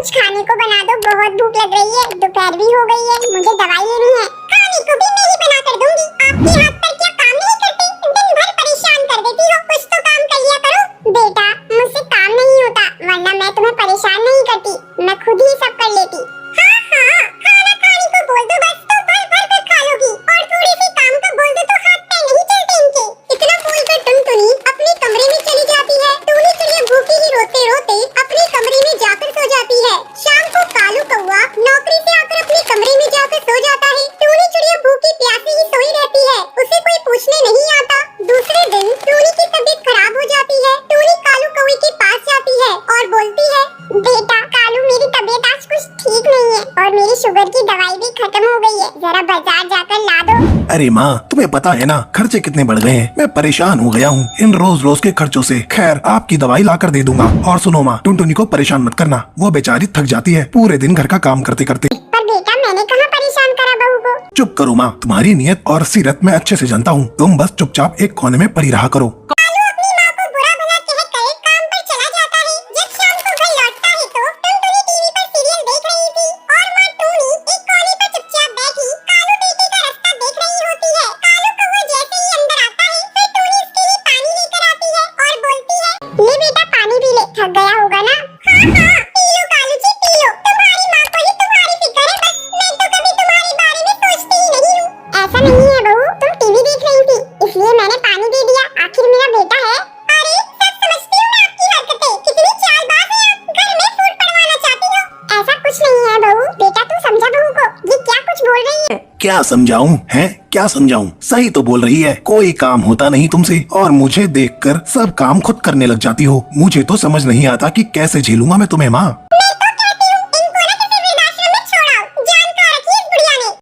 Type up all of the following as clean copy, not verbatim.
कुछ खाने को बना दो, बहुत भूख लग रही है, दोपहर भी हो गई है, मुझे दवाई लेनी है। खाने को भी मैं ही बना कर दूंगी। आपके हाथ पर क्या काम नहीं करते? दिन भर परेशान कर देती हो, कुछ तो काम कर लिया करो। बेटा मुझसे काम नहीं होता, वरना मैं तुम्हें परेशान नहीं करती, मैं खुद ही सब कर लेती। हाँ हाँ, खाना खाने को बोल दो बस तो भर भर कर खा लोगी, और थोड़े से काम का बोल दो तो हाथ पैर नहीं चलते इनके। इतना बोलकर टुनटुनी अपने कमरे में चली जाती है। टूनी चिड़िया भूखी ही रोते रोते अपने कमरे में जाकर सो जाती है। शाम को कालू कौवा नौकरी से आकर अपने कमरे में जाकर सो जाता है। टूनी चिड़िया भूखी प्यासी ही सोई रहती है, उसे कोई पूछने नहीं आता। दूसरे दिन टूनी की तबीयत खराब हो जाती है। टूनी कालू कौवे के पास जाती है और बोलती है, बेटा कालू मेरी तबीयत आज कुछ ठीक नहीं है और मेरी शुगर की दवाई भी खत्म हो गई है, जरा बाजार जाकर ला दो। अरे माँ, तुम्हें पता है ना खर्चे कितने बढ़ गए हैं, मैं परेशान हो गया हूँ इन रोज रोज के खर्चों से। खैर आपकी दवाई लाकर दे दूंगा। और सुनो माँ, टुनटुनी को परेशान मत करना, वो बेचारी थक जाती है पूरे दिन घर का काम करते करते। पर बेटा मैंने कहाँ परेशान करा बहू को। चुप करो माँ, तुम्हारी नियत और सीरत मैं अच्छे से जानता हूँ, तुम बस चुपचाप एक कोने में पड़ी रहा करो। कालू अपनी माँ को बुरा भला कहकर काम पर चला जाता है। जब शाम को घर लौटता है तो टुनटुनी टीवी पर सीरियल देख रही थी और माँ टूनी एक कोने पर चुपचाप बैठी कालू बेटे का रास्ता देख रही होती है। कालू कौवा जैसे ही अंदर आता है फिर टूनी उसके लिए पानी लेकर आती है और बोलती है, ले बेटा पानी पी ले, थक गया होगा ना। हाँ हाँ P low Kalu G P low, तुम्हारी माँ को ही तुम्हारी फिक्र है बस, मैं तो कभी तुम्हारे बारे में सोचती ही नहीं हूँ। ऐसा नहीं है बहू, तुम टीवी देख रही थी इसलिए मैंने पानी दे दिया, आखिर मेरा बेटा है। अरे सब समझती हूँ मैं आपकी हरकतें, कितनी चालबाज है आप, घर में फूट पड़वाना चाहती हो। ऐसा कुछ नहीं है बहू, बेटा तू समझा बहू को, ये क्या कुछ बोल रही है। क्या समझाऊं है, क्या समझाऊं? सही तो बोल रही है, कोई काम होता नहीं तुमसे और मुझे देखकर सब काम खुद करने लग जाती हो। मुझे तो समझ नहीं आता कि कैसे झेलूंगा मैं तुम्हें माँ।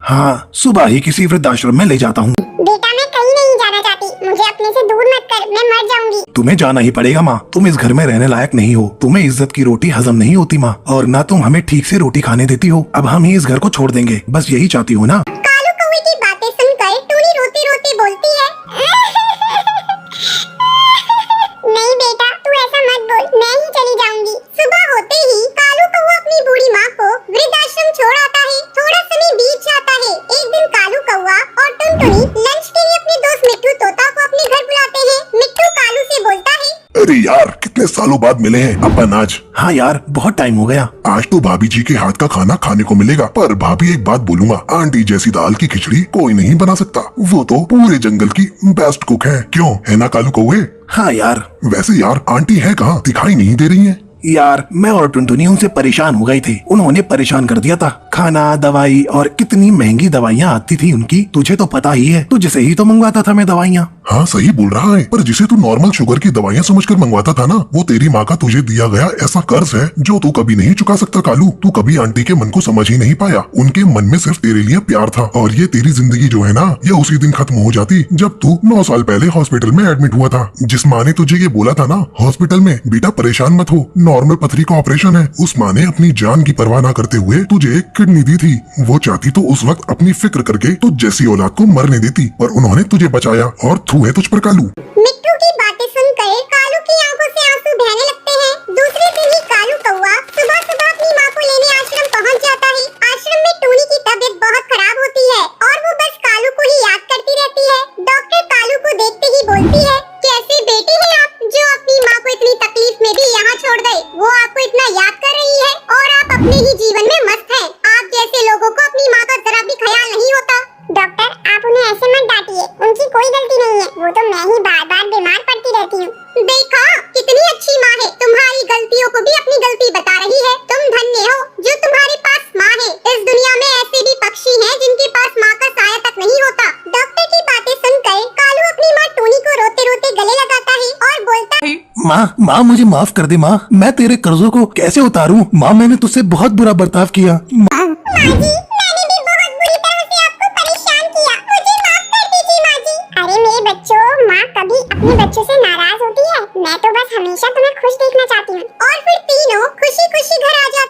हाँ सुबह ही किसी वृद्धाश्रम में ले जाता हूँ। बेटा मैं कहीं नहीं जाना चाहती, मुझे अपने से दूर मत कर, मैं मर जाऊंगी। तुम्हें जाना ही पड़ेगा माँ, तुम इस घर में रहने लायक नहीं हो, तुम्हें इज्जत की रोटी हजम नहीं होती माँ, और न तुम हमें ठीक से रोटी खाने देती हो। अब हम ही इस घर को छोड़ देंगे, बस यही चाहती हो ना। कालू कौवे की बातें सुनकर टूनी रोते रोते बोलती है, नहीं बेटा तू ऐसा मत बोल, मैं ही चली जाऊंगी। सुबह होते ही कालू कौवा अपनी बूढ़ी माँ को वृद्धाश्रम छोड़ आता है। थोड़ा समय बीत जाता है। एक दिन कालू कौवा और टुनटुनी लंच के लिए अपने दोस्त मिट्टू तोता को अपने घर बुलाते हैं। मिट्टू कालू से बोलता है, अरे यार कितने सालों बाद मिले हैं अपन आज। हाँ यार बहुत टाइम हो गया। आज तो भाभी जी के हाथ का खाना खाने को मिलेगा, पर भाभी एक बात बोलूंगा, आंटी जैसी दाल की खिचड़ी कोई नहीं बना सकता, वो तो पूरे जंगल की बेस्ट कुक है। क्यों है ना कालू कौवे? हाँ यार। वैसे यार आंटी है कहाँ, दिखाई नहीं दे रही है। यार मैं और टुनटुनी उनसे परेशान हो गए थे, उन्होंने परेशान कर दिया था। खाना दवाई और कितनी महंगी दवाइयाँ आती थी उनकी, तुझे तो पता ही है, तुझसे ही तो मंगवाता था मैं दवाइयाँ। हाँ सही बोल रहा है, पर जिसे तू नॉर्मल शुगर की दवाइयाँ समझकर मंगवाता था ना, वो तेरी माँ का तुझे दिया गया ऐसा कर्ज है जो तू कभी नहीं चुका सकता कालू। तू कभी आंटी के मन को समझ ही नहीं पाया, उनके मन में सिर्फ तेरे लिए प्यार था। और ये तेरी जिंदगी जो है ना, ये उसी दिन खत्म हो जाती जब तू 9 साल पहले हॉस्पिटल में एडमिट हुआ था। जिस माँ ने तुझे ये बोला था ना हॉस्पिटल में, बेटा परेशान मत हो, नॉर्मल पथरी का ऑपरेशन है, उस माँ ने अपनी जान की परवाह न करते हुए तुझे एक किडनी दी थी। वो चाहती तो उस वक्त अपनी फिक्र करके तुझ जैसी औलाद को मरने देती, पर उन्होंने तुझे बचाया और थू है तुझ पर कालू। मिट्टू की बातें सुनकर कालू की आंखों से आंसू बहने लगते हैं। दूसरे दिन ही कालू कौवा सुबह सुबह अपनी माँ को लेने आश्रम पहुँच जाता है। आश्रम में टूनी की तबीयत बहुत खराब होती है और वो बस कालू को ही याद करती रहती है। डॉक्टर कालू को देखते ही बोलती है, कैसे बेटे हैं आप जो अपनी माँ को इतनी तकलीफ में भी यहाँ छोड़ गए। वो आपको इतना याद कर रही है और आप अपने ही जीवन में मस्त हैं। आप जैसे लोगों को अपनी माँ का जरा भी ख्याल नहीं होता। डॉक्टर आप उन्हें ऐसे मत डांटिए, उनकी कोई गलती नहीं है, वो तो मैं ही बार बार बीमार पड़ती रहती हूँ। देखा कितनी अच्छी माँ है, तुम्हारी गलतियों को भी अपनी गलती बता रही है। तुम धन्य हो जो तुम्हारे पास माँ है। इस दुनिया में ऐसे भी पक्षी हैं जिनके पास माँ का साया तक नहीं होता। डॉक्टर की बातें सुनकर कालू अपनी माँ टूनी को रोते रोते गले लगाता है और बोलता है, माँ मुझे माफ कर दे माँ, मैं तेरे कर्जों को कैसे उतारूं? माँ मैंने तुझसे बहुत बुरा बर्ताव किया। माँ जी मैंने भी बहुत बुरी तरह से आपको परेशान किया, मुझे माफ कर दीजिए माँ जी। अरे मेरे बच्चों, माँ कभी अपने बच्चों से नाराज होती है? मैं तो बस हमेशा तुम्हें खुश देखना चाहती हूँ। और फिर तीनों